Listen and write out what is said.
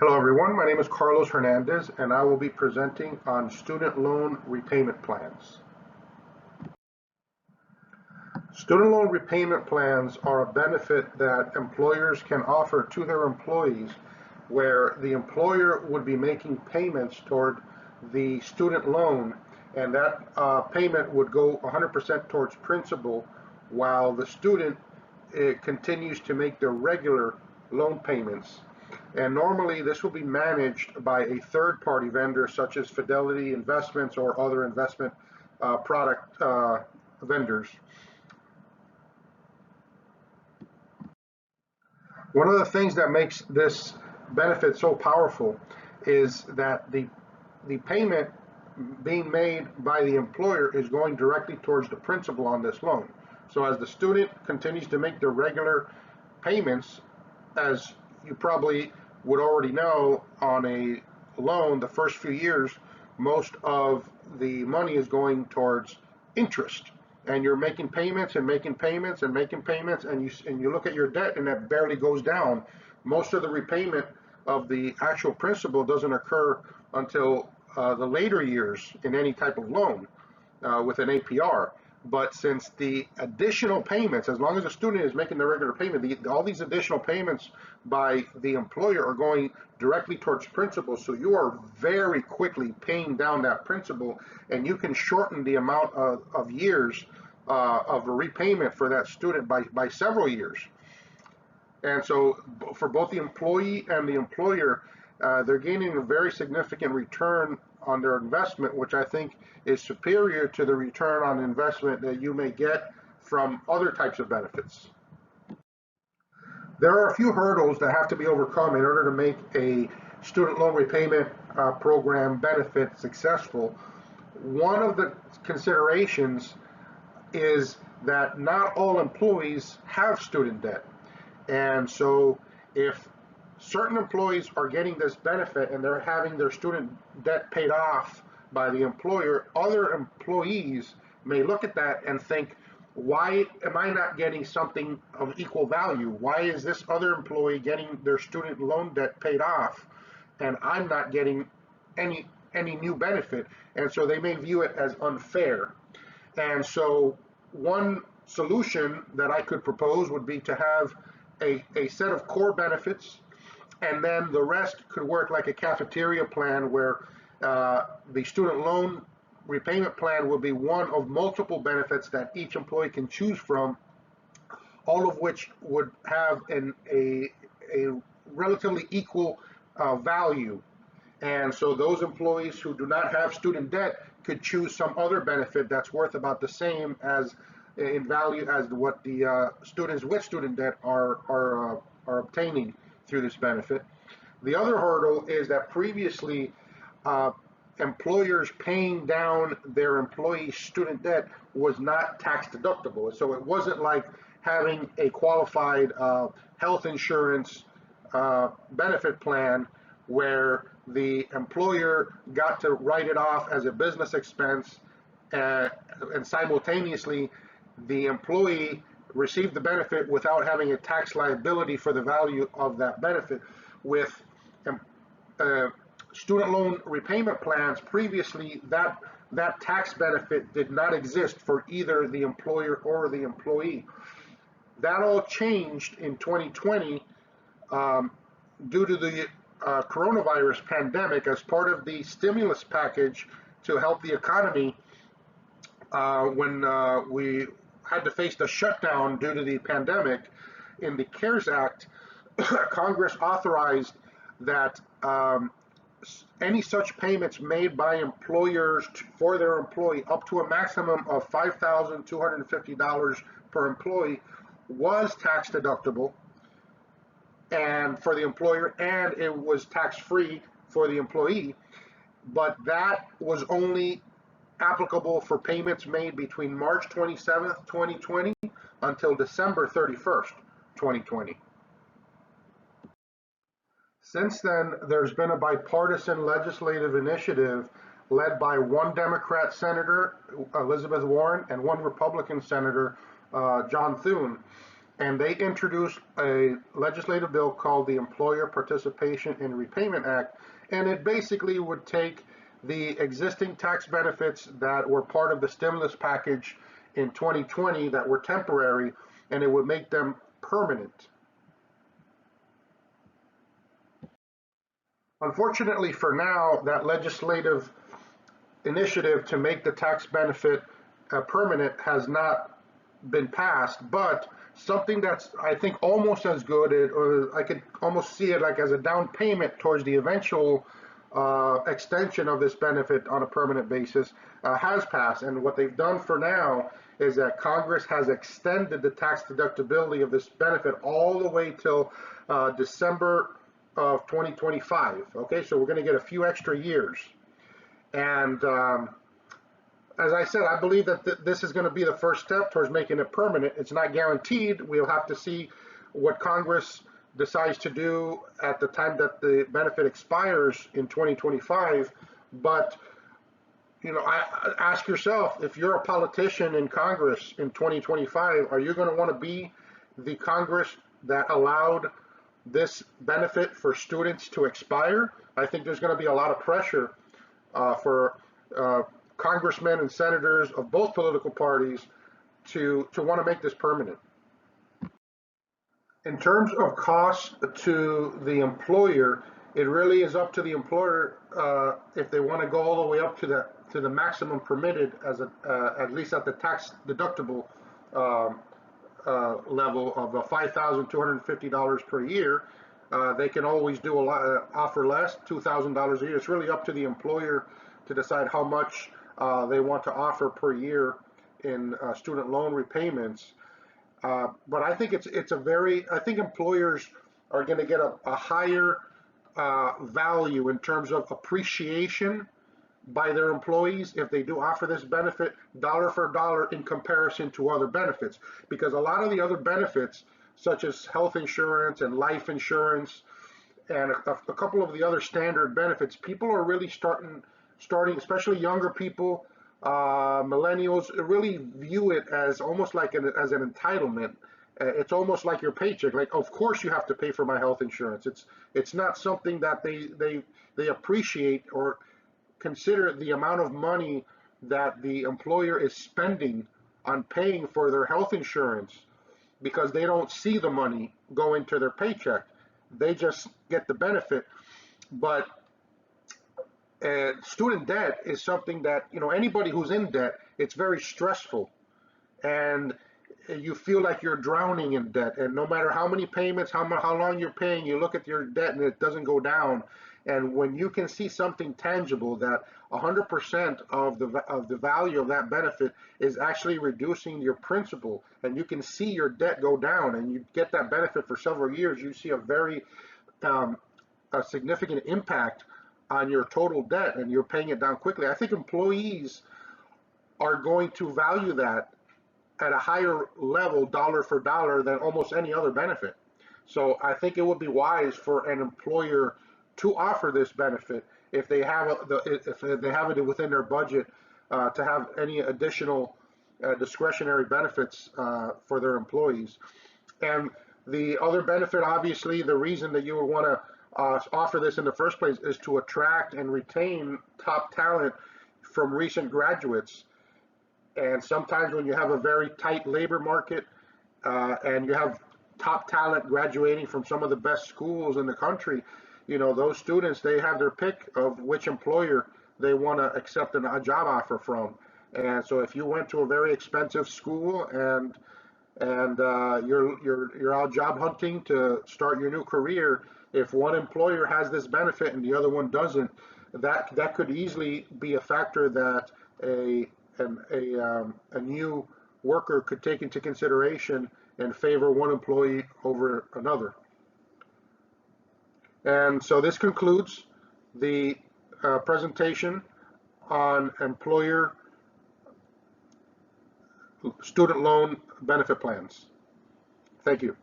Hello everyone, my name is Carlos Hernandez and I will be presenting on student loan repayment plans. Student loan repayment plans are a benefit that employers can offer to their employees where the employer would be making payments toward the student loan, and that payment would go 100% towards principal while the student continues to make their regular loan payments. And normally this will be managed by a third-party vendor such as Fidelity Investments or other investment product vendors. One of the things that makes this benefit so powerful is that the payment being made by the employer is going directly towards the principal on this loan. So as the student continues to make their regular payments, as you probably would already know, on a loan, the first few years, most of the money is going towards interest. And you're making payments and making payments and making payments, and you look at your debt and that barely goes down. Most of the repayment of the actual principal doesn't occur until the later years in any type of loan with an APR. But since the additional payments, as long as the student is making the regular payment, all these additional payments by the employer are going directly towards principal, so you are very quickly paying down that principal, and you can shorten the amount of years of a repayment for that student by several years. And so for both the employee and the employer, they're gaining a very significant return on their investment, which I think is superior to the return on investment that you may get from other types of benefits. There are a few hurdles that have to be overcome in order to make a student loan repayment program benefit successful. One of the considerations is that not all employees have student debt. And so if certain employees are getting this benefit and they're having their student debt paid off by the employer, other employees may look at that and think, why am I not getting something of equal value? Why is this other employee getting their student loan debt paid off and I'm not getting any new benefit? And so they may view it as unfair. And so one solution that I could propose would be to have a set of core benefits, and then the rest could work like a cafeteria plan where the student loan repayment plan will be one of multiple benefits that each employee can choose from, all of which would have a relatively equal value. And so those employees who do not have student debt could choose some other benefit that's worth about the same as in value as what the students with student debt are obtaining through this benefit. The other hurdle is that previously employers paying down their employees' student debt was not tax deductible. So it wasn't like having a qualified health insurance benefit plan where the employer got to write it off as a business expense, and simultaneously the employee received the benefit without having a tax liability for the value of that benefit. With student loan repayment plans, previously that tax benefit did not exist for either the employer or the employee. That all changed in 2020 due to the coronavirus pandemic. As part of the stimulus package to help the economy when we had to face the shutdown due to the pandemic, in the CARES Act, Congress authorized that any such payments made by employers for their employee up to a maximum of $5,250 per employee was tax deductible and for the employer, and it was tax-free for the employee. But that was only applicable for payments made between March 27th, 2020 until December 31st, 2020. Since then, there's been a bipartisan legislative initiative led by one Democrat Senator, Elizabeth Warren, and one Republican Senator, John Thune, and they introduced a legislative bill called the Employer Participation in Repayment Act, and it basically would take the existing tax benefits that were part of the stimulus package in 2020 that were temporary, and it would make them permanent. Unfortunately for now, that legislative initiative to make the tax benefit permanent has not been passed, but something that's, I think, almost as good, or I could almost see it like as a down payment towards the eventual extension of this benefit on a permanent basis, has passed. And what they've done for now is that Congress has extended the tax deductibility of this benefit all the way till December of 2025. Okay, so we're going to get a few extra years. And as I said, I believe that this is going to be the first step towards making it permanent. It's not guaranteed. We'll have to see what Congress decides to do at the time that the benefit expires in 2025. But, you know, ask yourself, if you're a politician in Congress in 2025, are you going to want to be the Congress that allowed this benefit for students to expire? I think there's going to be a lot of pressure for congressmen and senators of both political parties to want to make this permanent. In terms of cost to the employer, it really is up to the employer if they want to go all the way up to the maximum permitted as at least at the tax deductible level of $5,250 per year. They can always do offer less, $2,000 a year. It's really up to the employer to decide how much they want to offer per year in student loan repayments. But I think I think employers are going to get a higher value in terms of appreciation by their employees if they do offer this benefit dollar for dollar in comparison to other benefits. Because a lot of the other benefits, such as health insurance and life insurance and a couple of the other standard benefits, people are really starting, especially younger people, millennials, really view it as almost like as an entitlement. It's almost like your paycheck. Like, of course you have to pay for my health insurance. It's not something that they appreciate or consider the amount of money that the employer is spending on paying for their health insurance, because they don't see the money go into their paycheck. They just get the benefit. But student debt is something that, you know, anybody who's in debt, it's very stressful. And you feel like you're drowning in debt. And no matter how many payments, how long you're paying, you look at your debt and it doesn't go down. And when you can see something tangible that 100% of the value of that benefit is actually reducing your principal, and you can see your debt go down, and you get that benefit for several years, you see a very a significant impact on your total debt, and you're paying it down quickly. I think employees are going to value that at a higher level, dollar for dollar, than almost any other benefit. So I think it would be wise for an employer to offer this benefit if they have it within their budget, to have any additional discretionary benefits for their employees. And the other benefit, obviously, the reason that you would want to offer this in the first place is to attract and retain top talent from recent graduates. And sometimes when you have a very tight labor market and you have top talent graduating from some of the best schools in the country, you know, those students, they have their pick of which employer they want to accept a job offer from. And so if you went to a very expensive school and you're out job hunting to start your new career, if one employer has this benefit and the other one doesn't, that could easily be a factor that a new worker could take into consideration and favor one employee over another. And so this concludes the presentation on employer student loan benefit plans. Thank you.